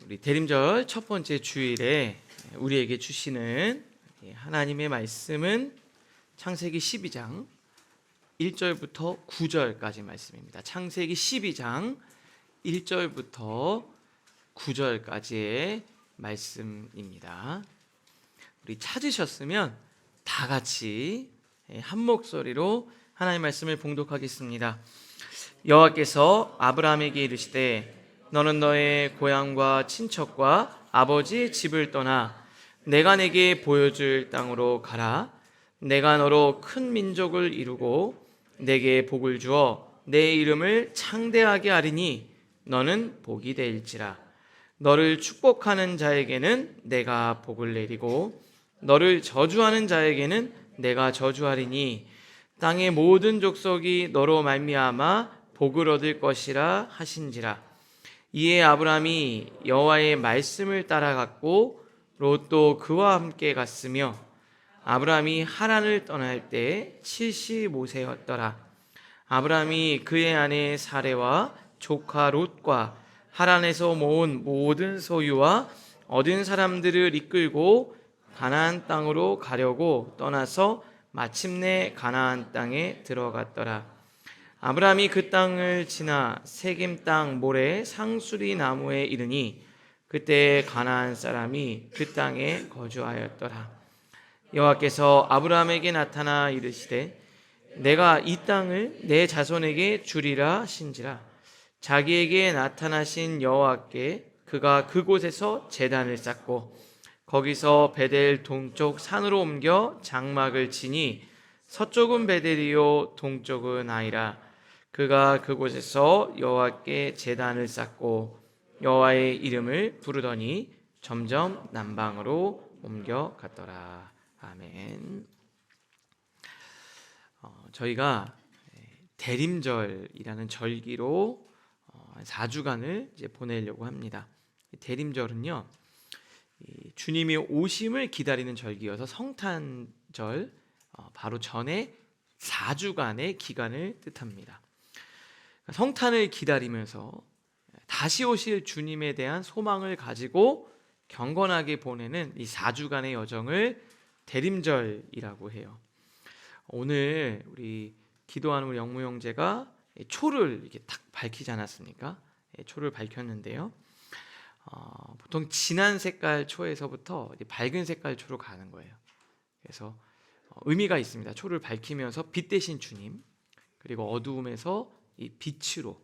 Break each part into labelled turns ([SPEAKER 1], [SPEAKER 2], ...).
[SPEAKER 1] 우리 대림절 첫 번째 주일에 우리에게 주시는 하나님의 말씀은 창세기 12장 1절부터 9절까지 말씀입니다. 창세기 12장 1절부터 9절까지의 말씀입니다. 우리 찾으셨으면 다 같이 한 목소리로 하나님의 말씀을 봉독하겠습니다. 여호와께서 아브라함에게 이르시되 너는 너의 고향과 친척과 아버지의 집을 떠나 내가 내게 보여줄 땅으로 가라. 내가 너로 큰 민족을 이루고 내게 복을 주어 내 이름을 창대하게 하리니 너는 복이 될지라. 너를 축복하는 자에게는 내가 복을 내리고 너를 저주하는 자에게는 내가 저주하리니 땅의 모든 족속이 너로 말미암아 복을 얻을 것이라 하신지라. 이에 아브라함이 여호와의 말씀을 따라갔고 롯도 그와 함께 갔으며 아브라함이 하란을 떠날 때 75세였더라. 아브라함이 그의 아내 사레와 조카 롯과 하란에서 모은 모든 소유와 얻은 사람들을 이끌고 가나안 땅으로 가려고 떠나서 마침내 가나안 땅에 들어갔더라. 아브라함이 그 땅을 지나 세겜 땅 모래 상수리 나무에 이르니 그때 가나안 사람이 그 땅에 거주하였더라. 여호와께서 아브라함에게 나타나 이르시되 내가 이 땅을 내 자손에게 주리라 하신지라. 자기에게 나타나신 여호와께 그가 그곳에서 제단을 쌓고 거기서 베델 동쪽 산으로 옮겨 장막을 치니 서쪽은 베델이요 동쪽은 아이라. 그가 그곳에서 여호와께 제단을 쌓고 여호와의 이름을 부르더니 점점 남방으로 옮겨갔더라. 아멘. 저희가 대림절이라는 절기로 4주간을 이제 보내려고 합니다. 대림절은요, 주님이 오심을 기다리는 절기여서 성탄절 바로 전에 4주간의 기간을 뜻합니다. 성탄을 기다리면서 다시 오실 주님에 대한 소망을 가지고 경건하게 보내는 이 4주간의 여정을 대림절이라고 해요. 오늘 우리 기도하는 우리 영무 형제가 초를 이렇게 딱 밝히지 않았습니까? 초를 밝혔는데요. 보통 진한 색깔 초에서부터 밝은 색깔 초로 가는 거예요. 그래서 의미가 있습니다. 초를 밝히면서 빛 대신 주님, 그리고 어두움에서 이 빛으로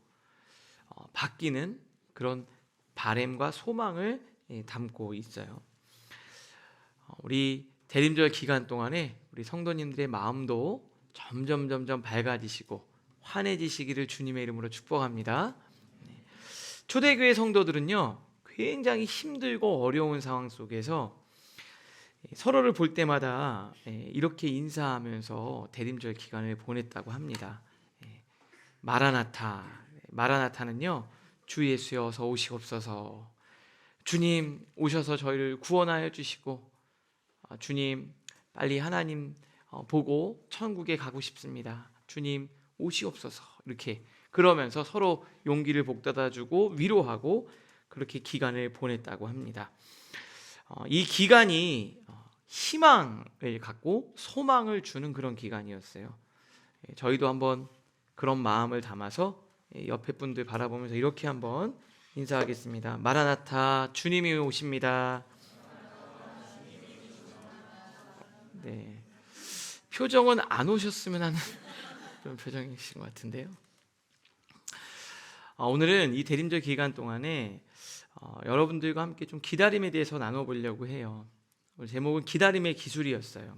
[SPEAKER 1] 바뀌는 그런 바램과 소망을 담고 있어요. 우리 대림절 기간 동안에 우리 성도님들의 마음도 점점 밝아지시고 환해지시기를 주님의 이름으로 축복합니다. 초대교회 성도들은요, 굉장히 힘들고 어려운 상황 속에서 서로를 볼 때마다 이렇게 인사하면서 대림절 기간을 보냈다고 합니다. 마라나타, 마라나타는요, 주 예수여 어서 오시옵소서. 주님 오셔서 저희를 구원하여 주시고, 주님 빨리 하나님 보고 천국에 가고 싶습니다. 주님 오시옵소서. 이렇게 그러면서 서로 용기를 복돋아주고 위로하고 그렇게 기간을 보냈다고 합니다. 이 기간이 희망을 갖고 소망을 주는 그런 기간이었어요. 저희도 한번 그런 마음을 담아서 옆에 분들 바라보면서 이렇게 한번 인사하겠습니다. 마라나타, 주님이 오십니다. 네, 표정은 안 오셨으면 하는 그런 표정이신 것 같은데요. 오늘은 이 대림절 기간 동안에 여러분들과 함께 좀 기다림에 대해서 나눠보려고 해요. 오늘 제목은 기다림의 기술이었어요.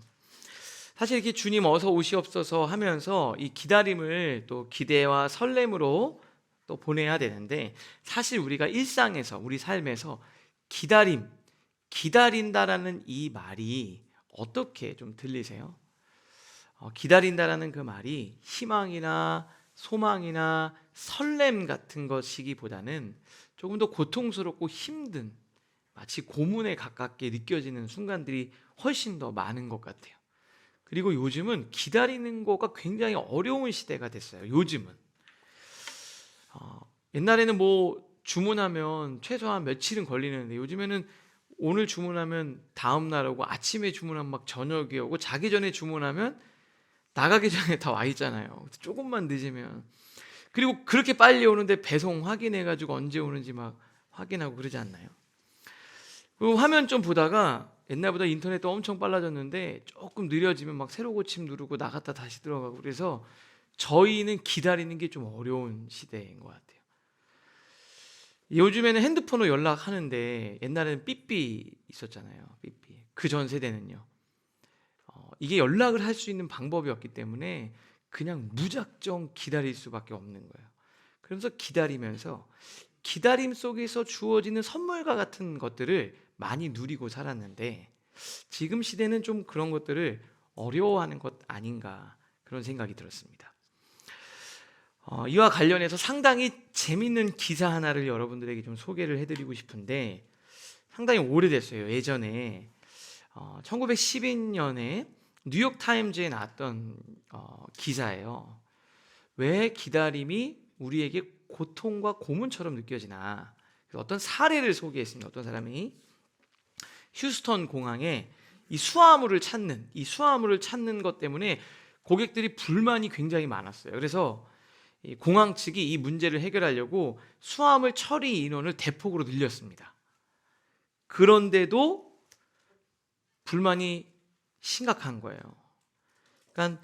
[SPEAKER 1] 사실 이렇게 주님 어서 오시옵소서 하면서 이 기다림을 또 기대와 설렘으로 또 보내야 되는데, 사실 우리가 일상에서 우리 삶에서 기다린다라는 이 말이 어떻게 좀 들리세요? 기다린다라는 그 말이 희망이나 소망이나 설렘 같은 것이기보다는 조금 더 고통스럽고 힘든, 마치 고문에 가깝게 느껴지는 순간들이 훨씬 더 많은 것 같아요. 그리고 요즘은 기다리는 거가 굉장히 어려운 시대가 됐어요. 요즘은 옛날에는 뭐 주문하면 최소한 며칠은 걸리는데 요즘에는 오늘 주문하면 다음 날 오고 아침에 주문하면 막 저녁에 오고 자기 전에 주문하면 나가기 전에 다 와 있잖아요. 조금만 늦으면. 그리고 그렇게 빨리 오는데 배송 확인해가지고 언제 오는지 막 확인하고 그러지 않나요? 그리고 화면 좀 보다가 옛날보다 인터넷도 엄청 빨라졌는데 조금 느려지면 막 새로 고침 누르고 나갔다 다시 들어가고 그래서 저희는 기다리는 게 좀 어려운 시대인 것 같아요. 요즘에는 핸드폰으로 연락하는데 옛날에는 삐삐 있었잖아요. 삐삐. 그 전 세대는요. 이게 연락을 할 수 있는 방법이었기 때문에 그냥 무작정 기다릴 수밖에 없는 거예요. 그러면서 기다리면서 기다림 속에서 주어지는 선물과 같은 것들을 많이 누리고 살았는데 지금 시대는 좀 그런 것들을 어려워하는 것 아닌가 그런 생각이 들었습니다. 이와 관련해서 상당히 재밌는 기사 하나를 여러분들에게 좀 소개를 해드리고 싶은데 상당히 오래됐어요. 예전에 1912년에 뉴욕타임즈에 나왔던 기사예요. 왜 기다림이 우리에게 고통과 고문처럼 느껴지나. 어떤 사례를 소개했습니다. 어떤 사람이 휴스턴 공항에 이 수화물을 찾는 것 때문에 고객들이 불만이 굉장히 많았어요. 그래서 이 공항 측이 이 문제를 해결하려고 수화물 처리 인원을 대폭으로 늘렸습니다. 그런데도 불만이 심각한 거예요. 그러니까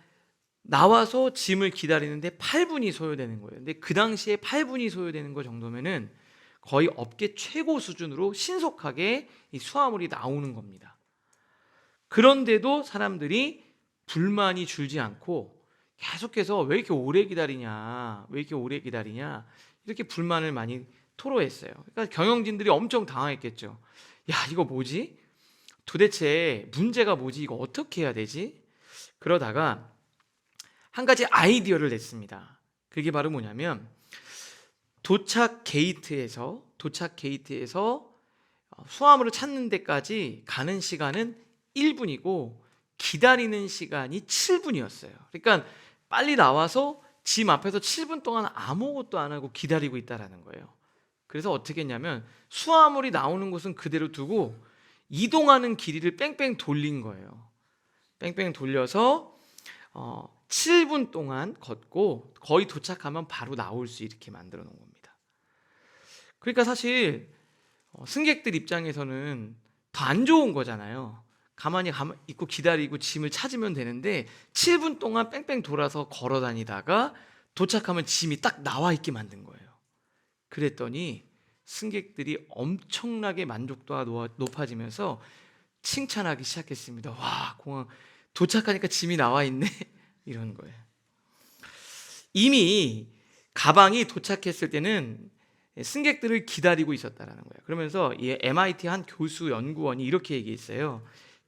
[SPEAKER 1] 나와서 짐을 기다리는데 8분이 소요되는 거예요. 근데 그 당시에 8분이 소요되는 거 정도면은 거의 업계 최고 수준으로 신속하게 이 수화물이 나오는 겁니다. 그런데도 사람들이 불만이 줄지 않고 계속해서 왜 이렇게 오래 기다리냐, 이렇게 불만을 많이 토로했어요. 그러니까 경영진들이 엄청 당황했겠죠. 야, 이거 뭐지? 도대체 문제가 뭐지? 이거 어떻게 해야 되지? 그러다가 한 가지 아이디어를 냈습니다. 그게 바로 뭐냐면 도착 게이트에서 수화물을 찾는 데까지 가는 시간은 1분이고 기다리는 시간이 7분이었어요. 그러니까 빨리 나와서 짐 앞에서 7분 동안 아무것도 안 하고 기다리고 있다라는 거예요. 그래서 어떻게 했냐면 수화물이 나오는 곳은 그대로 두고 이동하는 길이를 뺑뺑 돌린 거예요. 뺑뺑 돌려서 7분 동안 걷고 거의 도착하면 바로 나올 수 있게 만들어 놓은 겁니다. 그러니까 사실 승객들 입장에서는 더 안 좋은 거잖아요. 가만히 있고 기다리고 짐을 찾으면 되는데 7분 동안 뺑뺑 돌아서 걸어 다니다가 도착하면 짐이 딱 나와 있게 만든 거예요. 그랬더니 승객들이 엄청나게 만족도가 높아지면서 칭찬하기 시작했습니다. 와, 공항 도착하니까 짐이 나와 있네. 이런 거예요. 이미 가방이 도착했을 때는 승객들을 기다리고 있었다라는 거예요. 그러면서 이 MIT 한 교수 연구원이 이렇게 얘기했어요.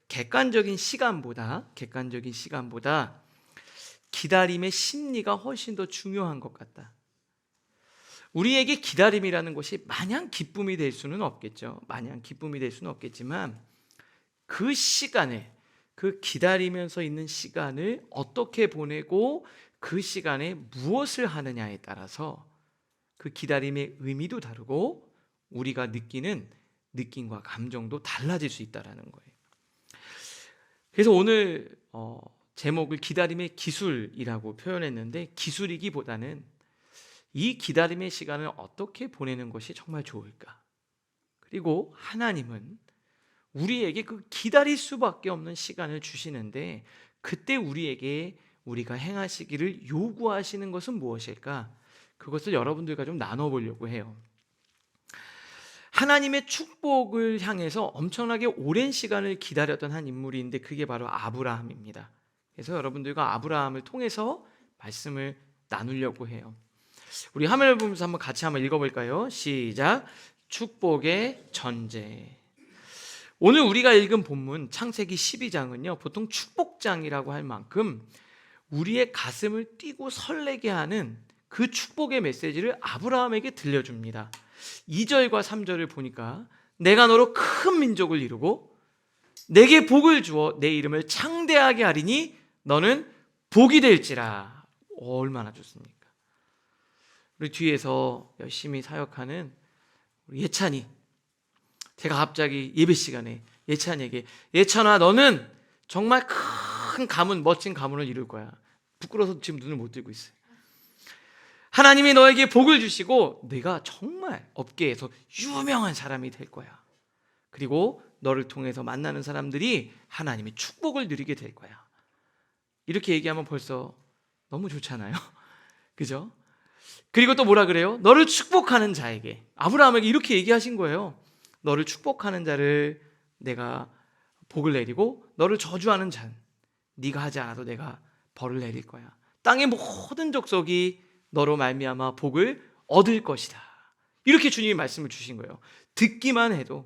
[SPEAKER 1] 객관적인 시간보다 기다림의 심리가 훨씬 더 중요한 것 같다. 우리에게 기다림이라는 것이 마냥 기쁨이 될 수는 없겠죠. 없겠지만 그 시간에 그 기다리면서 있는 시간을 어떻게 보내고 그 시간에 무엇을 하느냐에 따라서 그 기다림의 의미도 다르고 우리가 느끼는 느낌과 감정도 달라질 수 있다는 거예요. 그래서 오늘 제목을 기다림의 기술이라고 표현했는데 기술이기보다는 이 기다림의 시간을 어떻게 보내는 것이 정말 좋을까? 그리고 하나님은 우리에게 그 기다릴 수밖에 없는 시간을 주시는데 그때 우리가 행하시기를 요구하시는 것은 무엇일까? 그것을 여러분들과 좀 나눠보려고 해요. 하나님의 축복을 향해서 엄청나게 오랜 시간을 기다렸던 한 인물인데 그게 바로 아브라함입니다. 그래서 여러분들과 아브라함을 통해서 말씀을 나누려고 해요. 우리 화면을 보면서 같이 한번 읽어볼까요? 시작. 축복의 전제. 오늘 우리가 읽은 본문 창세기 12장은요 보통 축복장이라고 할 만큼 우리의 가슴을 뛰고 설레게 하는 그 축복의 메시지를 아브라함에게 들려줍니다. 2절과 3절을 보니까 내가 너로 큰 민족을 이루고 내게 복을 주어 내 이름을 창대하게 하리니 너는 복이 될지라. 얼마나 좋습니까? 우리 뒤에서 열심히 사역하는 우리 예찬이, 제가 갑자기 예배 시간에 예찬이에게 예찬아 너는 정말 큰 가문, 멋진 가문을 이룰 거야. 부끄러워서 지금 눈을 못 뜨고 있어요. 하나님이 너에게 복을 주시고 네가 정말 업계에서 유명한 사람이 될 거야. 그리고 너를 통해서 만나는 사람들이 하나님의 축복을 누리게 될 거야. 이렇게 얘기하면 벌써 너무 좋잖아요. 그죠? 그리고 또 뭐라 그래요? 너를 축복하는 자에게, 아브라함에게 이렇게 얘기하신 거예요. 너를 축복하는 자를 내가 복을 내리고 너를 저주하는 자는 네가 하지 않아도 내가 벌을 내릴 거야. 땅의 모든 족속이 너로 말미암아 복을 얻을 것이다. 이렇게 주님이 말씀을 주신 거예요. 듣기만 해도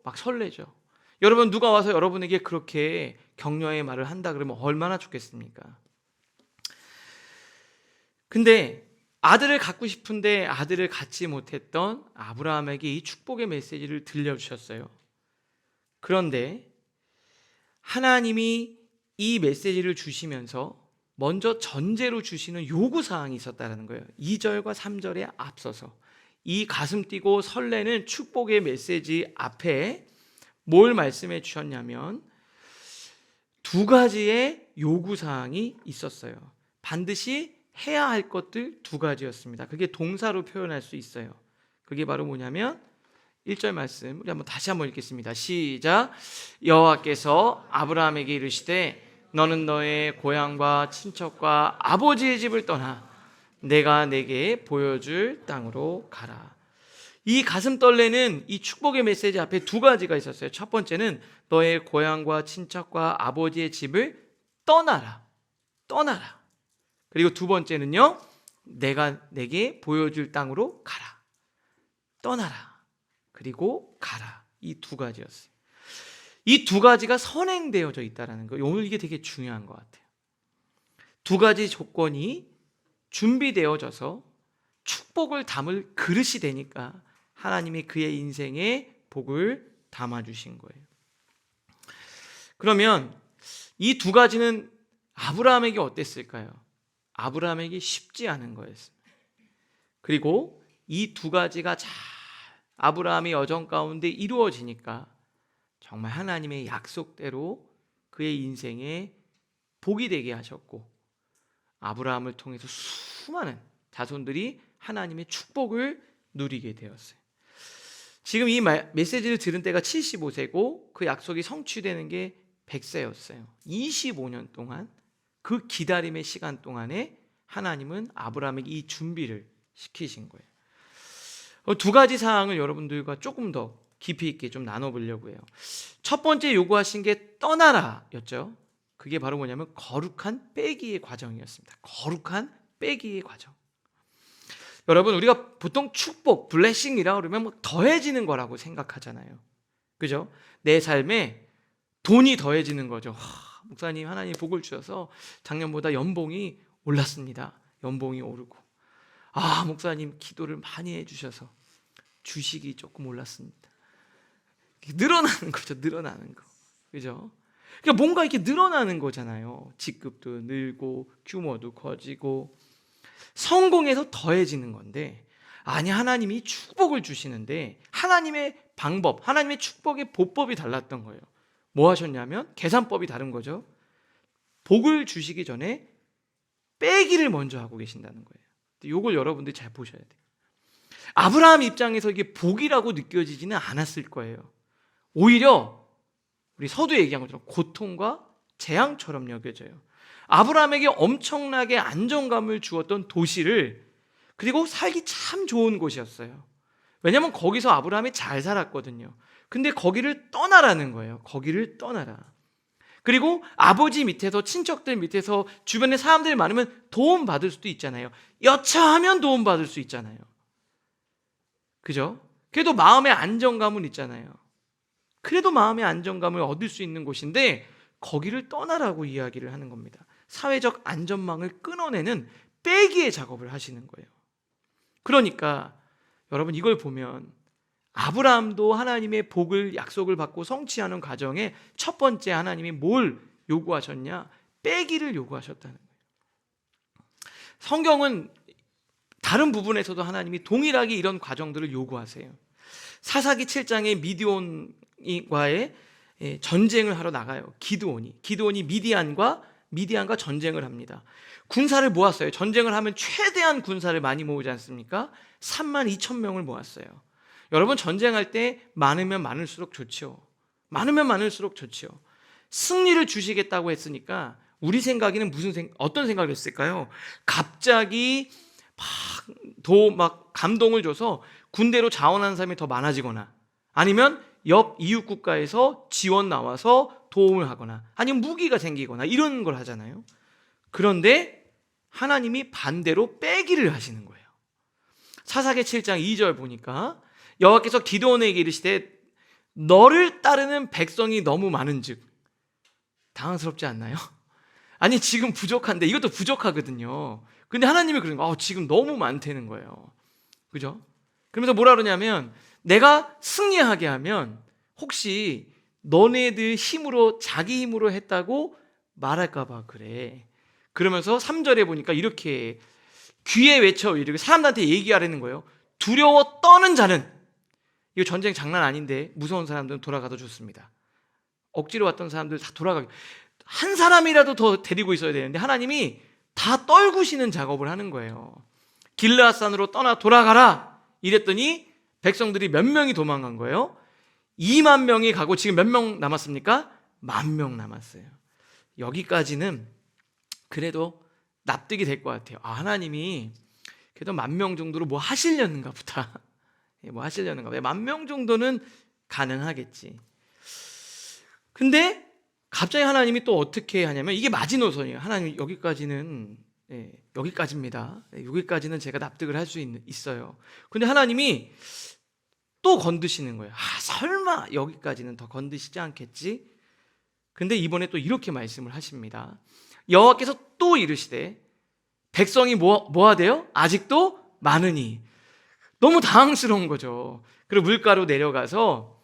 [SPEAKER 1] 막 설레죠. 여러분, 누가 와서 여러분에게 그렇게 격려의 말을 한다 그러면 얼마나 좋겠습니까? 근데 아들을 갖고 싶은데 아들을 갖지 못했던 아브라함에게 이 축복의 메시지를 들려주셨어요. 그런데 하나님이 이 메시지를 주시면서 먼저 전제로 주시는 요구사항이 있었다는 거예요. 2절과 3절에 앞서서 이 가슴 뛰고 설레는 축복의 메시지 앞에 뭘 말씀해 주셨냐면 두 가지의 요구사항이 있었어요. 반드시 해야 할 것들 두 가지였습니다. 그게 동사로 표현할 수 있어요. 그게 바로 뭐냐면 1절 말씀 우리 다시 한번 읽겠습니다. 시작. 여호와께서 아브라함에게 이르시되 너는 너의 고향과 친척과 아버지의 집을 떠나 내가 내게 보여줄 땅으로 가라. 이 가슴 떨리는 이 축복의 메시지 앞에 두 가지가 있었어요. 첫 번째는 너의 고향과 친척과 아버지의 집을 떠나라. 그리고 두 번째는요, 내가 내게 보여줄 땅으로 가라. 떠나라. 그리고 가라. 이 두 가지였어요. 이 두 가지가 선행되어져 있다는 거. 오늘 이게 되게 중요한 것 같아요. 두 가지 조건이 준비되어져서 축복을 담을 그릇이 되니까 하나님이 그의 인생에 복을 담아주신 거예요. 그러면 이 두 가지는 아브라함에게 어땠을까요? 아브라함에게 쉽지 않은 거였습니다. 그리고 이 두 가지가 잘 아브라함의 여정 가운데 이루어지니까 정말 하나님의 약속대로 그의 인생에 복이 되게 하셨고 아브라함을 통해서 수많은 자손들이 하나님의 축복을 누리게 되었어요. 지금 이 메시지를 들은 때가 75세고 그 약속이 성취되는 게 100세였어요. 25년 동안 그 기다림의 시간 동안에 하나님은 아브라함에게 이 준비를 시키신 거예요. 두 가지 사항을 여러분들과 조금 더 깊이 있게 좀 나눠보려고 해요. 첫 번째 요구하신 게 떠나라였죠. 그게 바로 뭐냐면 거룩한 빼기의 과정이었습니다. 거룩한 빼기의 과정. 여러분, 우리가 보통 축복, 블레싱이라고 그러면 뭐 더해지는 거라고 생각하잖아요. 그죠? 내 삶에 돈이 더해지는 거죠. 목사님, 하나님 복을 주셔서 작년보다 연봉이 올랐습니다. 연봉이 오르고. 목사님 기도를 많이 해주셔서 주식이 조금 올랐습니다. 늘어나는 거죠. 늘어나는 거. 그죠? 그러니까 뭔가 이렇게 늘어나는 거잖아요. 직급도 늘고 규모도 커지고 성공해서 더해지는 건데, 아니, 하나님이 축복을 주시는데 하나님의 방법, 하나님의 축복의 보법이 달랐던 거예요. 뭐 하셨냐면 계산법이 다른 거죠. 복을 주시기 전에 빼기를 먼저 하고 계신다는 거예요. 이걸 여러분들이 잘 보셔야 돼요. 아브라함 입장에서 이게 복이라고 느껴지지는 않았을 거예요. 오히려 우리 서두에 얘기한 것처럼 고통과 재앙처럼 여겨져요. 아브라함에게 엄청나게 안정감을 주었던 도시를, 그리고 살기 참 좋은 곳이었어요. 왜냐하면 거기서 아브라함이 잘 살았거든요. 근데 거기를 떠나라는 거예요. 거기를 떠나라. 그리고 아버지 밑에서, 친척들 밑에서 주변에 사람들이 많으면 도움 받을 수도 있잖아요. 여차하면 도움 받을 수 있잖아요. 그죠? 그래도 마음의 안정감은 있잖아요. 그래도 마음의 안정감을 얻을 수 있는 곳인데 거기를 떠나라고 이야기를 하는 겁니다. 사회적 안전망을 끊어내는 빼기의 작업을 하시는 거예요. 그러니까 여러분, 이걸 보면 아브라함도 하나님의 복을, 약속을 받고 성취하는 과정에 첫 번째 하나님이 뭘 요구하셨냐? 빼기를 요구하셨다는 거예요. 성경은 다른 부분에서도 하나님이 동일하게 이런 과정들을 요구하세요. 사사기 7장에 미디온과의 전쟁을 하러 나가요. 기드온이 미디안과 전쟁을 합니다. 군사를 모았어요. 전쟁을 하면 최대한 군사를 많이 모으지 않습니까? 32,000명을 모았어요. 여러분, 전쟁할 때 많으면 많을수록 좋죠. 승리를 주시겠다고 했으니까 우리 생각에는 어떤 생각을 했을까요? 갑자기 막 감동을 줘서 군대로 자원하는 사람이 더 많아지거나, 아니면 옆 이웃 국가에서 지원 나와서 도움을 하거나, 아니면 무기가 생기거나, 이런 걸 하잖아요. 그런데 하나님이 반대로 빼기를 하시는 거예요. 사사기 7장 2절 보니까 여호와께서 기드온에게 이르시되 너를 따르는 백성이 너무 많은즉. 당황스럽지 않나요? 아니, 지금 부족한데, 이것도 부족하거든요. 근데 하나님이 그러는 거예요. 지금 너무 많다는 거예요. 그죠? 그러면서 뭐라 그러냐면, 내가 승리하게 하면 혹시 너네들 힘으로, 자기 힘으로 했다고 말할까 봐 그래. 그러면서 3절에 보니까 이렇게 귀에 외쳐 이르고 사람들한테 얘기하라는 거예요. 두려워 떠는 자는, 이거 전쟁 장난 아닌데 무서운 사람들은 돌아가도 좋습니다. 억지로 왔던 사람들 다 돌아가게, 한 사람이라도 더 데리고 있어야 되는데 하나님이 다 떨구시는 작업을 하는 거예요. 길르앗산으로 떠나 돌아가라 이랬더니 백성들이 몇 명이 도망간 거예요? 2만 명이 가고 지금 몇 명 남았습니까? 10,000명 남았어요. 여기까지는 그래도 납득이 될 것 같아요. 하나님이 그래도 10,000명 정도로 뭐 하시려는가 보다. 10,000명 정도는 가능하겠지. 근데 갑자기 하나님이 또 어떻게 하냐면, 이게 마지노선이에요. 하나님, 여기까지는 여기까지입니다. 여기까지는 제가 납득을 할 수 있어요. 근데 하나님이 또 건드시는 거예요. 설마 여기까지는 더 건드시지 않겠지? 근데 이번에 또 이렇게 말씀을 하십니다. 여호와께서 또 이르시되 백성이 뭐 하대요? 아직도 많으니. 너무 당황스러운 거죠. 그리고 물가로 내려가서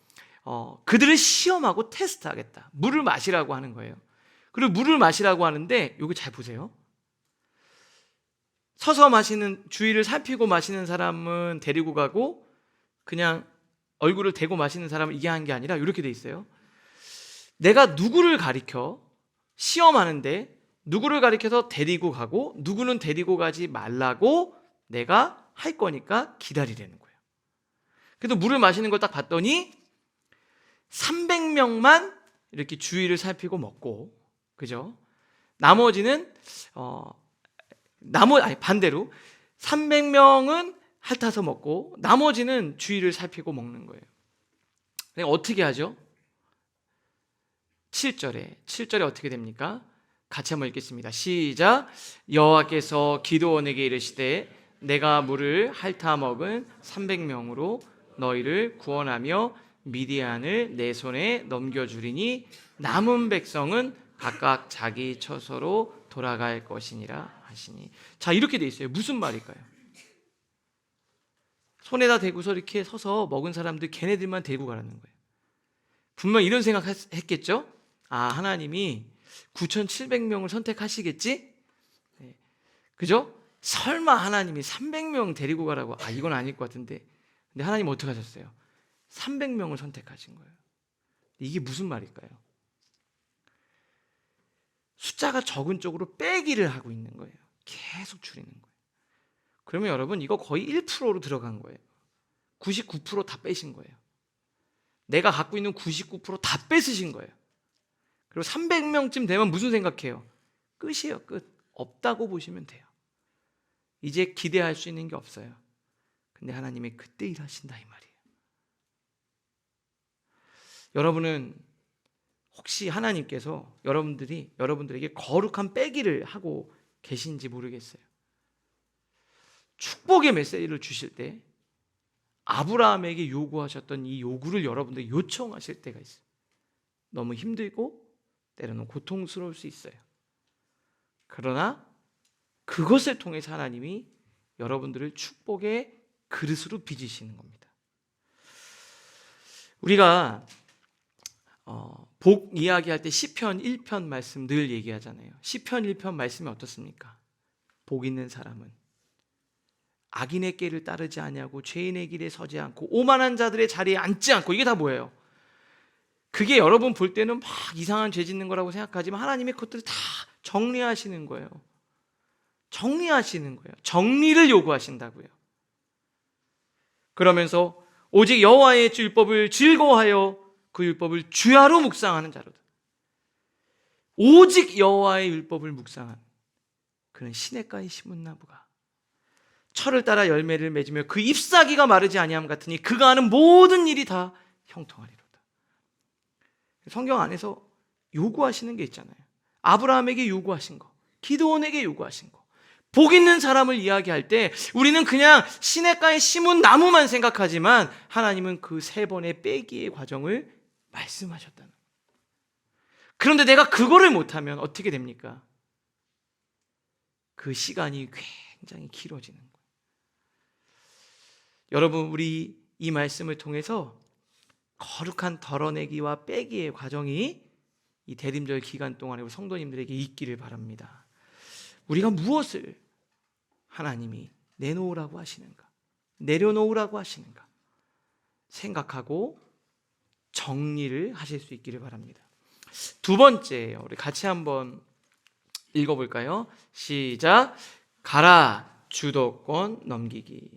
[SPEAKER 1] 그들을 시험하고 테스트하겠다. 물을 마시라고 하는 거예요. 그리고 물을 마시라고 하는데, 여기 잘 보세요. 서서 마시는, 주위를 살피고 마시는 사람은 데리고 가고, 그냥 얼굴을 대고 마시는 사람은 이게 한 게 아니라 이렇게 돼 있어요. 내가 누구를 가리켜 시험하는데, 누구를 가리켜서 데리고 가고, 누구는 데리고 가지 말라고 내가 할 거니까 기다리라는 거예요. 그래도 물을 마시는 걸 딱 봤더니 300명만 이렇게 주위를 살피고 먹고, 그죠? 나머지는 반대로 300명은 핥아서 먹고 나머지는 주위를 살피고 먹는 거예요. 그러니까 어떻게 하죠? 7절에 어떻게 됩니까? 같이 한번 읽겠습니다. 시작. 여호와께서 기드온에게 이르시되 내가 물을 핥아 먹은 300명으로 너희를 구원하며 미디안을 내 손에 넘겨주리니 남은 백성은 각각 자기 처소로 돌아갈 것이니라 하시니. 자, 이렇게 돼 있어요. 무슨 말일까요? 손에다 대고서 이렇게 서서 먹은 사람들 걔네들만 데리고 가라는 거예요. 분명 이런 생각 했겠죠? 하나님이 9,700명을 선택하시겠지? 그죠? 설마 하나님이 300명 데리고 가라고, 이건 아닐 것 같은데. 근데 하나님 어떻게 하셨어요? 300명을 선택하신 거예요. 이게 무슨 말일까요? 숫자가 적은 쪽으로 빼기를 하고 있는 거예요. 계속 줄이는 거예요. 그러면 여러분, 이거 거의 1%로 들어간 거예요. 99% 다 빼신 거예요. 내가 갖고 있는 99% 다 뺏으신 거예요. 그리고 300명쯤 되면 무슨 생각해요? 끝이에요. 끝. 없다고 보시면 돼요. 이제 기대할 수 있는 게 없어요. 근데 하나님이 그때 일하신다, 이 말이에요. 여러분은 혹시 하나님께서 여러분들에게 거룩한 빼기를 하고 계신지 모르겠어요. 축복의 메시지를 주실 때 아브라함에게 요구하셨던 이 요구를 여러분들이 요청하실 때가 있어요. 너무 힘들고 때로는 고통스러울 수 있어요. 그러나 그것을 통해서 하나님이 여러분들을 축복의 그릇으로 빚으시는 겁니다. 우리가 복 이야기할 때 시편 1편 말씀 늘 얘기하잖아요. 시편 1편 말씀이 어떻습니까? 복 있는 사람은 악인의 길을 따르지 아니하고 죄인의 길에 서지 않고 오만한 자들의 자리에 앉지 않고, 이게 다 뭐예요? 그게 여러분 볼 때는 막 이상한 죄 짓는 거라고 생각하지만 하나님이 그것들을 다 정리하시는 거예요. 정리하시는 거예요. 정리를 요구하신다고요. 그러면서 오직 여호와의 율법을 즐거워하여 그 율법을 주야로 묵상하는 자로다. 오직 여호와의 율법을 묵상한 그는 시냇가에 심은 나무가 철을 따라 열매를 맺으며 그 잎사귀가 마르지 아니함 같으니 그가 하는 모든 일이 다 형통하리로다. 성경 안에서 요구하시는 게 있잖아요. 아브라함에게 요구하신 거, 기드온에게 요구하신 거. 복 있는 사람을 이야기할 때 우리는 그냥 시냇가에 심은 나무만 생각하지만 하나님은 그 3번의 빼기의 과정을 말씀하셨다는 거예요. 그런데 내가 그거를 못하면 어떻게 됩니까? 그 시간이 굉장히 길어지는 거예요. 여러분, 우리 이 말씀을 통해서 거룩한 덜어내기와 빼기의 과정이 이 대림절 기간 동안에 우리 성도님들에게 있기를 바랍니다. 우리가 무엇을 하나님이 내놓으라고 하시는가, 내려놓으라고 하시는가 생각하고 정리를 하실 수 있기를 바랍니다. 두 번째예요. 우리 같이 한번 읽어볼까요? 시작. 가라, 주도권 넘기기.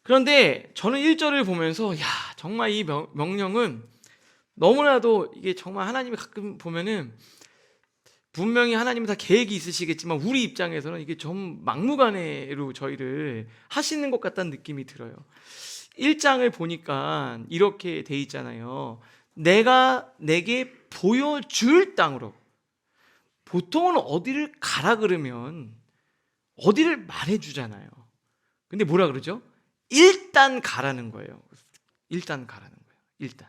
[SPEAKER 1] 그런데 저는 1절을 보면서 정말 이 명령은 너무나도, 이게 정말 하나님이 가끔 보면은 분명히 하나님은 다 계획이 있으시겠지만 우리 입장에서는 이게 좀 막무가내로 저희를 하시는 것 같다는 느낌이 들어요. 1장을 보니까 이렇게 돼 있잖아요. 내가 내게 보여줄 땅으로. 보통은 어디를 가라 그러면 어디를 말해주잖아요. 근데 뭐라 그러죠? 일단 가라는 거예요. 일단 가라는 거예요. 일단.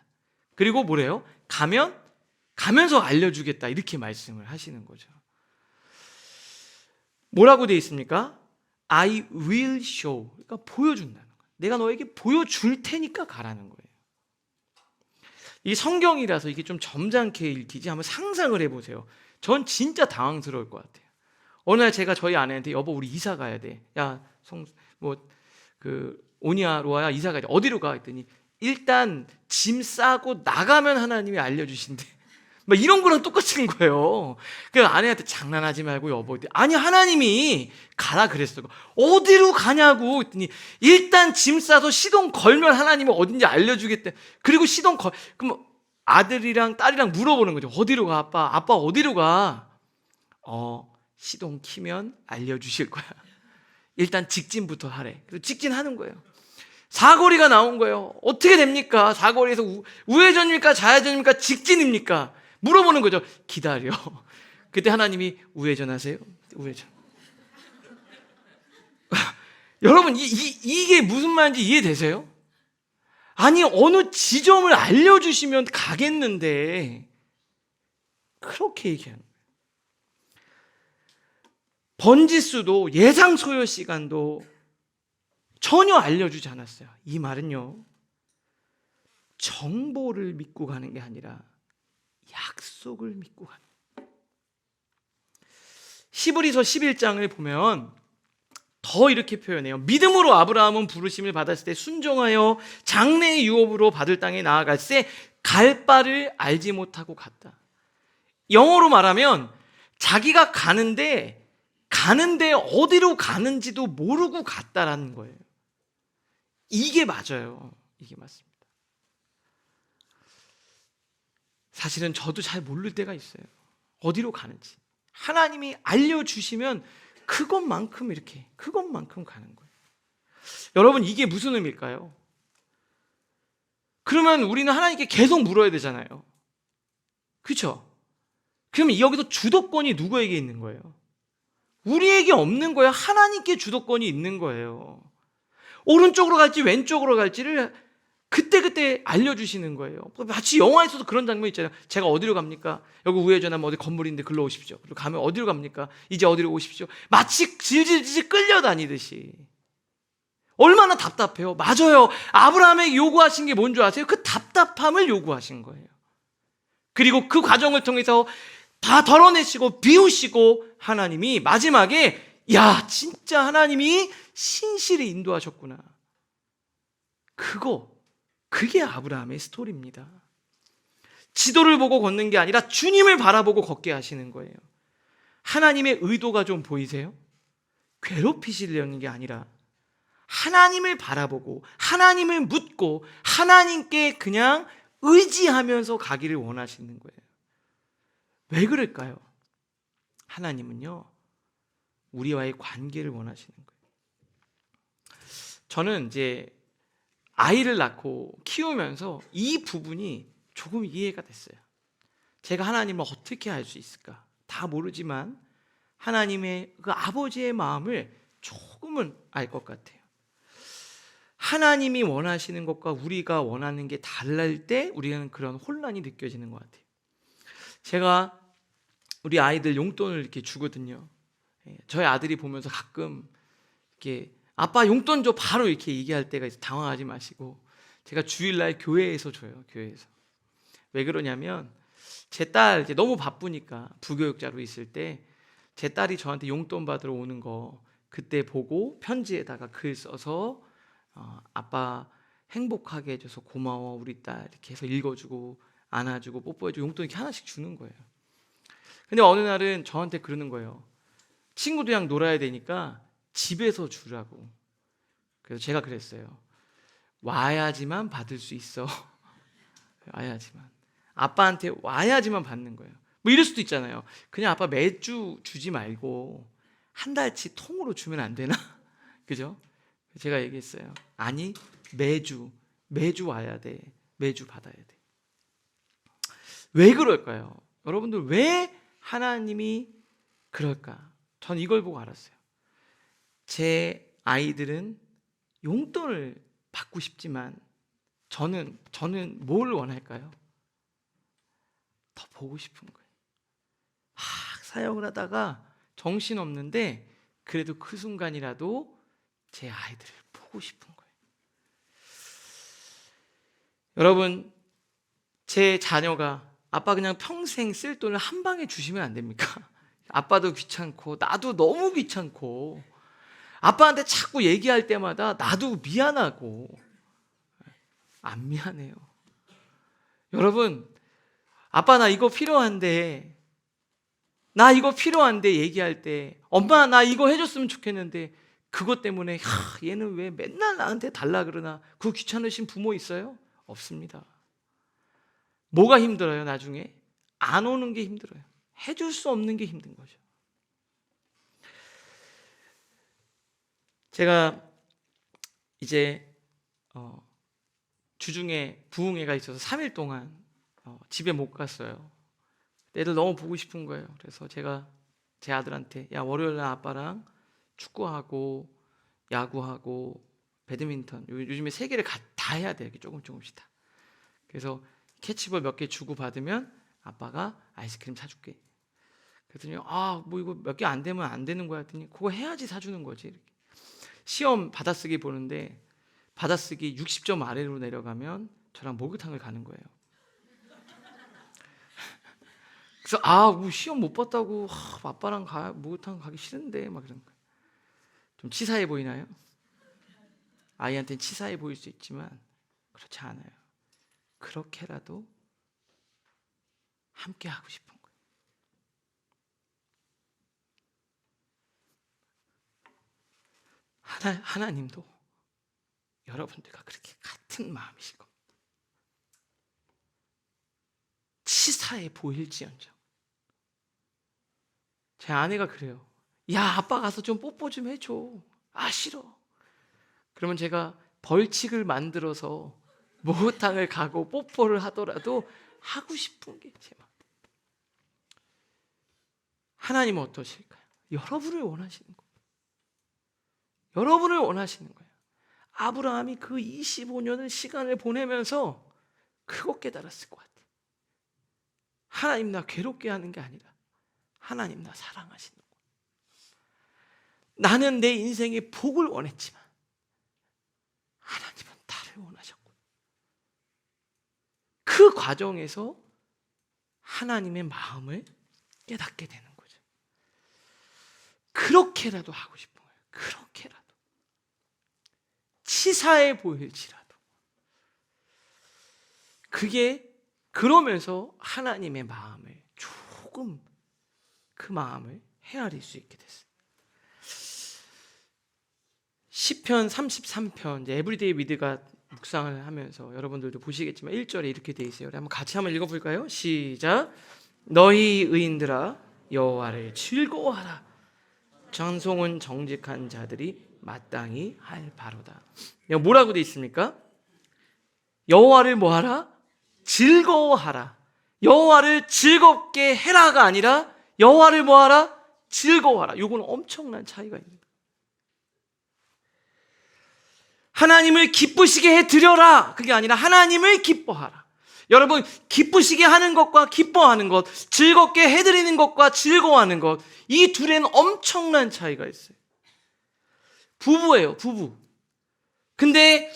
[SPEAKER 1] 그리고 뭐래요? 가면서 알려주겠다, 이렇게 말씀을 하시는 거죠. 뭐라고 되어 있습니까? I will show. 그러니까 보여준다는 거예요. 내가 너에게 보여줄 테니까 가라는 거예요. 이 성경이라서 이게 좀 점잖게 읽히지, 한번 상상을 해보세요. 전 진짜 당황스러울 것 같아요. 어느 날 제가 저희 아내한테, 여보 우리 이사 가야 돼. 야, 오니야, 로아야, 이사 가야 돼. 어디로 가? 했더니 일단 짐 싸고 나가면 하나님이 알려주신대. 막 이런 거랑 똑같은 거예요. 그래서 아내한테 장난하지 말고 여보. 아니, 하나님이 가라 그랬어. 어디로 가냐고 했더니 일단 짐 싸서 시동 걸면 하나님이 어딘지 알려주겠대. 그리고 그럼 아들이랑 딸이랑 물어보는 거죠. 어디로 가, 아빠? 아빠 어디로 가? 시동 키면 알려주실 거야. 일단 직진부터 하래. 그래서 직진하는 거예요. 사거리가 나온 거예요. 어떻게 됩니까? 사거리에서 우회전입니까? 좌회전입니까? 직진입니까? 물어보는 거죠. 기다려. 그때 하나님이 우회전하세요. 우회전. 여러분, 이게 무슨 말인지 이해되세요? 아니, 어느 지점을 알려주시면 가겠는데 그렇게 얘기하는 거예요. 번지수도 예상 소요 시간도 전혀 알려주지 않았어요. 이 말은요, 정보를 믿고 가는 게 아니라 약속을 믿고 가는 거예요. 히브리서 11장을 보면 더 이렇게 표현해요. 믿음으로 아브라함은 부르심을 받았을 때 순종하여 장래의 유업으로 받을 땅에 나아갈새 갈 바를 알지 못하고 갔다. 영어로 말하면 자기가 가는데 어디로 가는지도 모르고 갔다라는 거예요. 이게 맞아요. 이게 맞습니다. 사실은 저도 잘 모를 때가 있어요. 어디로 가는지. 하나님이 알려주시면 그것만큼 가는 거예요. 여러분, 이게 무슨 의미일까요? 그러면 우리는 하나님께 계속 물어야 되잖아요. 그렇죠? 그러면 여기서 주도권이 누구에게 있는 거예요? 우리에게 없는 거예요. 하나님께 주도권이 있는 거예요. 오른쪽으로 갈지 왼쪽으로 갈지를 그때 알려주시는 거예요. 마치 영화에서도 그런 장면 있잖아요. 제가 어디로 갑니까? 여기 우회전하면 어디 건물인데 글로 오십시오. 그리고 가면 어디로 갑니까? 이제 어디로 오십시오. 마치 질질 끌려다니듯이. 얼마나 답답해요. 맞아요. 아브라함에게 요구하신 게 뭔 줄 아세요? 그 답답함을 요구하신 거예요. 그리고 그 과정을 통해서 다 덜어내시고 비우시고 하나님이 마지막에 진짜 하나님이 신실히 인도하셨구나. 그게 아브라함의 스토리입니다. 지도를 보고 걷는 게 아니라 주님을 바라보고 걷게 하시는 거예요. 하나님의 의도가 좀 보이세요? 괴롭히시려는 게 아니라 하나님을 바라보고 하나님을 묻고 하나님께 그냥 의지하면서 가기를 원하시는 거예요. 왜 그럴까요? 하나님은요, 우리와의 관계를 원하시는 거예요. 저는 이제 아이를 낳고 키우면서 이 부분이 조금 이해가 됐어요. 제가 하나님을 어떻게 알 수 있을까? 다 모르지만 하나님의 그 아버지의 마음을 조금은 알 것 같아요. 하나님이 원하시는 것과 우리가 원하는 게 다를 때 우리는 그런 혼란이 느껴지는 것 같아요. 제가 우리 아이들 용돈을 이렇게 주거든요. 저희 아들이 보면서 가끔 이렇게 아빠 용돈 줘 바로 이렇게 얘기할 때가 있어요. 당황하지 마시고. 제가 주일날 교회에서 줘요. 교회에서. 왜 그러냐면 제 딸 이제 너무 바쁘니까 부교육자로 있을 때 제 딸이 저한테 용돈 받으러 오는 거 그때 보고 편지에다가 글 써서 아빠 행복하게 해줘서 고마워 우리 딸 이렇게 해서 읽어주고 안아주고 뽀뽀해주고 용돈 이렇게 하나씩 주는 거예요. 근데 어느 날은 저한테 그러는 거예요. 친구들이랑 놀아야 되니까 집에서 주라고. 그래서 제가 그랬어요. 와야지만 받을 수 있어. 와야지만. 아빠한테 와야지만 받는 거예요. 뭐 이럴 수도 있잖아요. 그냥 아빠 매주 주지 말고 한 달치 통으로 주면 안 되나? 그죠? 제가 얘기했어요. 아니, 매주 와야 돼. 매주 받아야 돼. 왜 그럴까요? 여러분들 왜 하나님이 그럴까? 전 이걸 보고 알았어요. 제 아이들은 용돈을 받고 싶지만 저는 뭘 원할까요? 더 보고 싶은 거예요. 사역을 하다가 정신없는데 그래도 그 순간이라도 제 아이들을 보고 싶은 거예요. 여러분, 제 자녀가 아빠 그냥 평생 쓸 돈을 한 방에 주시면 안 됩니까? 아빠도 귀찮고 나도 너무 귀찮고 아빠한테 자꾸 얘기할 때마다 나도 미안하고 안 미안해요. 여러분, 아빠 나 이거 필요한데 얘기할 때 엄마 나 이거 해줬으면 좋겠는데 그것 때문에 얘는 왜 맨날 나한테 달라 그러나 그 귀찮으신 부모 있어요? 없습니다. 뭐가 힘들어요? 나중에 안 오는 게 힘들어요. 해줄 수 없는 게 힘든 거죠. 제가 이제 주중에 부흥회가 있어서 3일 동안 집에 못 갔어요. 애들 너무 보고 싶은 거예요. 그래서 제가 제 아들한테 야 월요일 날 아빠랑 축구하고 야구하고 배드민턴 요즘에 3개를 다 해야 돼. 이렇게 조금씩 다. 그래서 캐치볼 몇 개 주고 받으면 아빠가 아이스크림 사줄게. 그랬더니 뭐 이거 몇 개 안 되면 안 되는 거야 했더니 그거 해야지 사주는 거지. 이렇게. 시험 받아쓰기 보는데 받아쓰기 60점 아래로 내려가면 저랑 목욕탕을 가는 거예요. 그래서 뭐 시험 못 봤다고 아빠랑 목욕탕 가기 싫은데 막 그런 거예요. 좀 치사해 보이나요? 아이한테는 치사해 보일 수 있지만 그렇지 않아요. 그렇게라도 함께 하고 싶은 거예요. 하나님도 여러분들과 그렇게 같은 마음이실 겁니다. 치사해 보일지언정. 제 아내가 그래요. 야 아빠 가서 좀 뽀뽀 좀 해줘. 싫어. 그러면 제가 벌칙을 만들어서 목욕탕을 가고 뽀뽀를 하더라도 하고 싶은 게 제 마음. 하나님은 어떠실까요? 여러분을 원하시는 거예요. 여러분을 원하시는 거예요. 아브라함이 그 25년을 시간을 보내면서 그거 깨달았을 것 같아요. 하나님 나 괴롭게 하는 게 아니라 하나님 나 사랑하시는 거예요. 나는 내 인생의 복을 원했지만 하나님은 나를 원하셨고 그 과정에서 하나님의 마음을 깨닫게 되는 거죠. 그렇게라도 하고 싶은 거예요. 그렇게라도. 치사해 보일지라도. 그게 그러면서 하나님의 마음을 조금 그 마음을 헤아릴 수 있게 됐어요. 시편 33편 이제 에브리데이 위드가 묵상을 하면서 여러분들도 보시겠지만 1절에 이렇게 돼 있어요. 우리 한번 같이 한번 읽어볼까요? 시작. 너희 의인들아 여호와를 즐거워하라. 찬송은 정직한 자들이 마땅히 할 바로다. 뭐라고 돼 있습니까? 여호와를 뭐하라? 즐거워하라. 여호와를 즐겁게 해라가 아니라 여호와를 뭐하라? 즐거워하라. 이거는 엄청난 차이가 있는 거예요. 하나님을 기쁘시게 해드려라. 그게 아니라 하나님을 기뻐하라. 여러분, 기쁘시게 하는 것과 기뻐하는 것, 즐겁게 해드리는 것과 즐거워하는 것, 이 둘에는 엄청난 차이가 있어요. 부부예요, 부부. 근데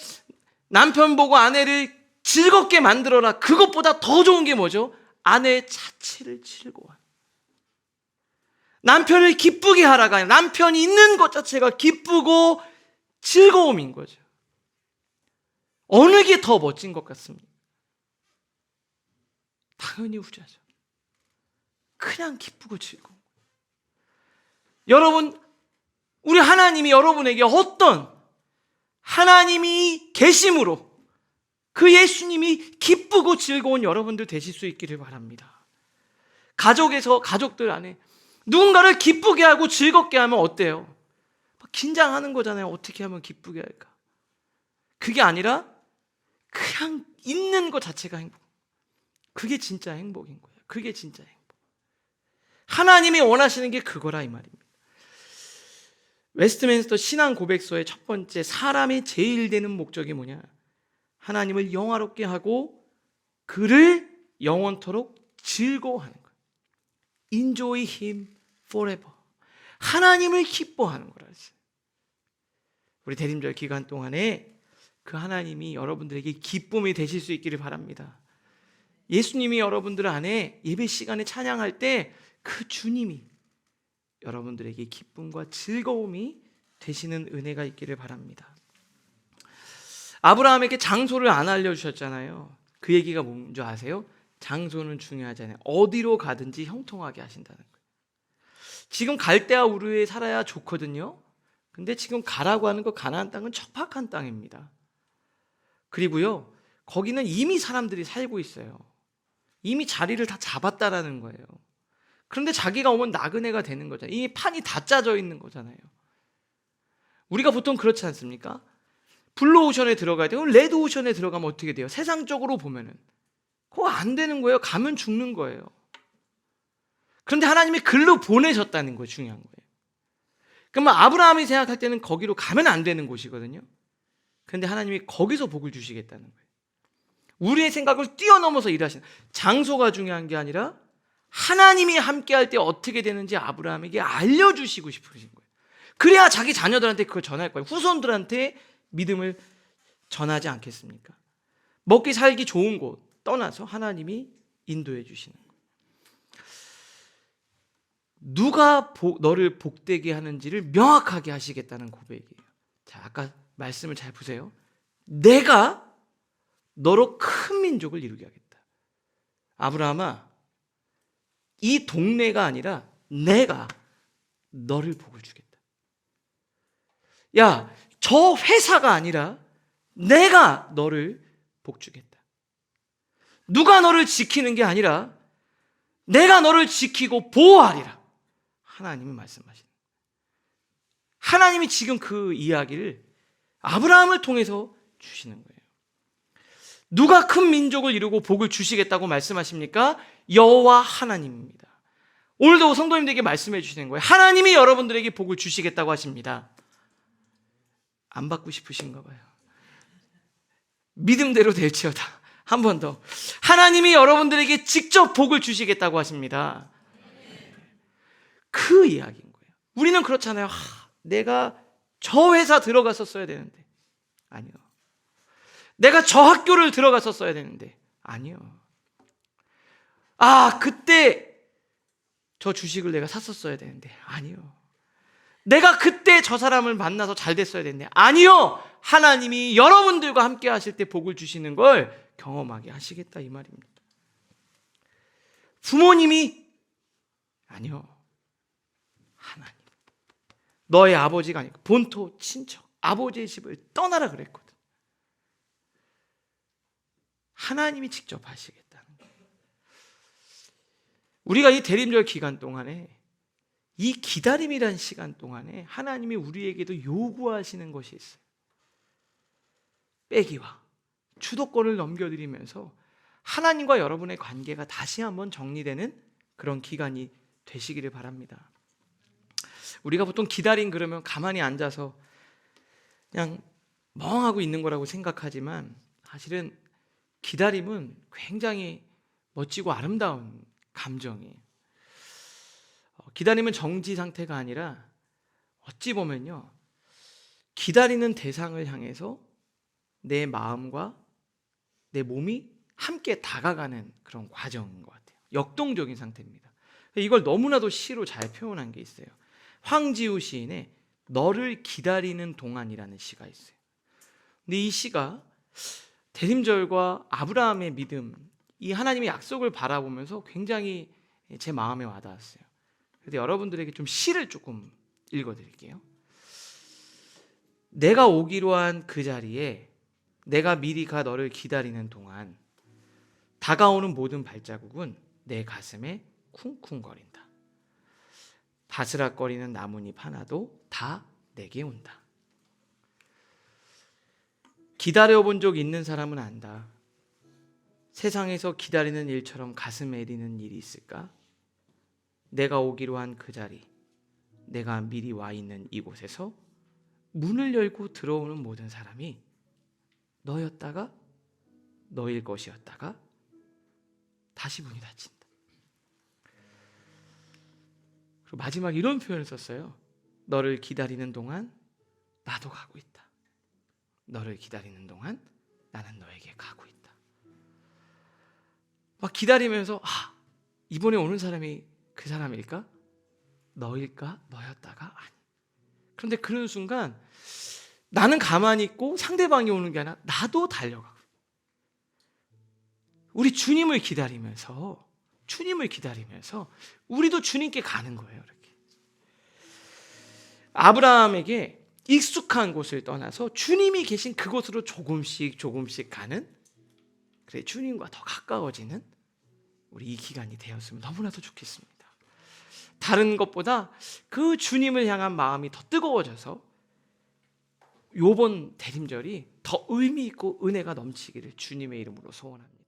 [SPEAKER 1] 남편 보고 아내를 즐겁게 만들어라. 그것보다 더 좋은 게 뭐죠? 아내의 자취를 즐거워하는. 남편을 기쁘게 하라가 아니라 남편이 있는 것 자체가 기쁘고 즐거움인 거죠. 어느 게 더 멋진 것 같습니까? 당연히 후자죠. 그냥 기쁘고 즐거운. 여러분, 우리 하나님이 여러분에게 어떤 하나님이 계심으로 그 예수님이 기쁘고 즐거운 여러분들 되실 수 있기를 바랍니다. 가족들 안에 누군가를 기쁘게 하고 즐겁게 하면 어때요? 긴장하는 거잖아요. 어떻게 하면 기쁘게 할까? 그게 아니라 그냥 있는 것 자체가 행복. 그게 진짜 행복인 거예요. 그게 진짜 행복. 하나님이 원하시는 게 그거라 이 말입니다. 웨스트민스터 신앙 고백서의 첫 번째 사람이 제일 되는 목적이 뭐냐? 하나님을 영화롭게 하고 그를 영원토록 즐거워하는 거예요. Enjoy Him forever. 하나님을 기뻐하는 거라 했어요. 우리 대림절 기간 동안에 그 하나님이 여러분들에게 기쁨이 되실 수 있기를 바랍니다. 예수님이 여러분들 안에 예배 시간에 찬양할 때 그 주님이 여러분들에게 기쁨과 즐거움이 되시는 은혜가 있기를 바랍니다. 아브라함에게 장소를 안 알려주셨잖아요. 그 얘기가 뭔지 아세요? 장소는 중요하지 않아요. 어디로 가든지 형통하게 하신다는 거예요. 지금 갈대아 우르에 살아야 좋거든요. 근데 지금 가라고 하는 거 가나안 땅은 척박한 땅입니다. 그리고요, 거기는 이미 사람들이 살고 있어요. 이미 자리를 다 잡았다라는 거예요. 그런데 자기가 오면 나그네가 되는 거잖아요. 이미 판이 다 짜져 있는 거잖아요. 우리가 보통 그렇지 않습니까? 블루오션에 들어가야 돼요. 레드오션에 들어가면 어떻게 돼요? 세상적으로 보면은 그거 안 되는 거예요. 가면 죽는 거예요. 그런데 하나님이 글로 보내셨다는 거예요. 중요한 거예요. 그러면 아브라함이 생각할 때는 거기로 가면 안 되는 곳이거든요. 그런데 하나님이 거기서 복을 주시겠다는 거예요. 우리의 생각을 뛰어넘어서 일하시는, 장소가 중요한 게 아니라 하나님이 함께할 때 어떻게 되는지 아브라함에게 알려주시고 싶으신 거예요. 그래야 자기 자녀들한테 그걸 전할 거예요. 후손들한테 믿음을 전하지 않겠습니까? 먹기 살기 좋은 곳 떠나서 하나님이 인도해 주시는 거예요. 누가 너를 복되게 하는지를 명확하게 하시겠다는 고백이에요. 자, 아까 말씀을 잘 보세요. 내가 너로 큰 민족을 이루게 하겠다. 아브라함아, 이 동네가 아니라 내가 너를 복을 주겠다. 야, 저 회사가 아니라 내가 너를 복 주겠다. 누가 너를 지키는 게 아니라 내가 너를 지키고 보호하리라. 하나님이 말씀하시는 거예요. 하나님이 지금 그 이야기를 아브라함을 통해서 주시는 거예요. 누가 큰 민족을 이루고 복을 주시겠다고 말씀하십니까? 여호와 하나님입니다. 오늘도 성도님들에게 말씀해 주시는 거예요. 하나님이 여러분들에게 복을 주시겠다고 하십니다. 안 받고 싶으신가 봐요. 믿음대로 될지어다. 한 번 더. 하나님이 여러분들에게 직접 복을 주시겠다고 하십니다. 그 이야기인 거예요. 우리는 그렇잖아요. 내가 저 회사 들어갔었어야 되는데. 아니요. 내가 저 학교를 들어갔었어야 되는데. 아니요. 그때 저 주식을 내가 샀었어야 되는데. 아니요. 내가 그때 저 사람을 만나서 잘 됐어야 됐네. 아니요. 하나님이 여러분들과 함께 하실 때 복을 주시는 걸 경험하게 하시겠다 이 말입니다. 부모님이 아니요. 하나님. 너의 아버지가 아니고 본토 친척 아버지의 집을 떠나라 그랬거든. 하나님이 직접 하시겠다는 거예요. 우리가 이 대림절 기간 동안에 이 기다림이란 시간 동안에 하나님이 우리에게도 요구하시는 것이 있어요. 빼기와 주도권을 넘겨드리면서 하나님과 여러분의 관계가 다시 한번 정리되는 그런 기간이 되시기를 바랍니다. 우리가 보통 기다림 그러면 가만히 앉아서 그냥 멍하고 있는 거라고 생각하지만 사실은 기다림은 굉장히 멋지고 아름다운 감정이에요. 기다림은 정지 상태가 아니라 어찌 보면요, 기다리는 대상을 향해서 내 마음과 내 몸이 함께 다가가는 그런 과정인 것 같아요. 역동적인 상태입니다. 이걸 너무나도 시로 잘 표현한 게 있어요. 황지우 시인의 너를 기다리는 동안이라는 시가 있어요. 근데 이 시가 대림절과 아브라함의 믿음, 이 하나님의 약속을 바라보면서 굉장히 제 마음에 와닿았어요. 그래서 여러분들에게 좀 시를 조금 읽어드릴게요. 내가 오기로 한 그 자리에 내가 미리 가 너를 기다리는 동안 다가오는 모든 발자국은 내 가슴에 쿵쿵거린다. 바스락거리는 나뭇잎 하나도 다 내게 온다. 기다려본 적 있는 사람은 안다. 세상에서 기다리는 일처럼 가슴에 애리는 일이 있을까? 내가 오기로 한 그 자리, 내가 미리 와 있는 이곳에서 문을 열고 들어오는 모든 사람이 너였다가 너일 것이었다가 다시 문이 닫힌다. 그리고 마지막 이런 표현을 썼어요. 너를 기다리는 동안 나도 가고 있다. 너를 기다리는 동안 나는 너에게 가고 있다. 막 기다리면서 이번에 오는 사람이 그 사람일까? 너일까? 너였다가? 아니. 그런데 그런 순간 나는 가만히 있고 상대방이 오는 게 아니라 나도 달려가고, 우리 주님을 기다리면서 우리도 주님께 가는 거예요. 이렇게 아브라함에게 익숙한 곳을 떠나서 주님이 계신 그곳으로 조금씩 가는, 그래 주님과 더 가까워지는 우리 이 기간이 되었으면 너무나도 좋겠습니다. 다른 것보다 그 주님을 향한 마음이 더 뜨거워져서 요번 대림절이 더 의미 있고 은혜가 넘치기를 주님의 이름으로 소원합니다.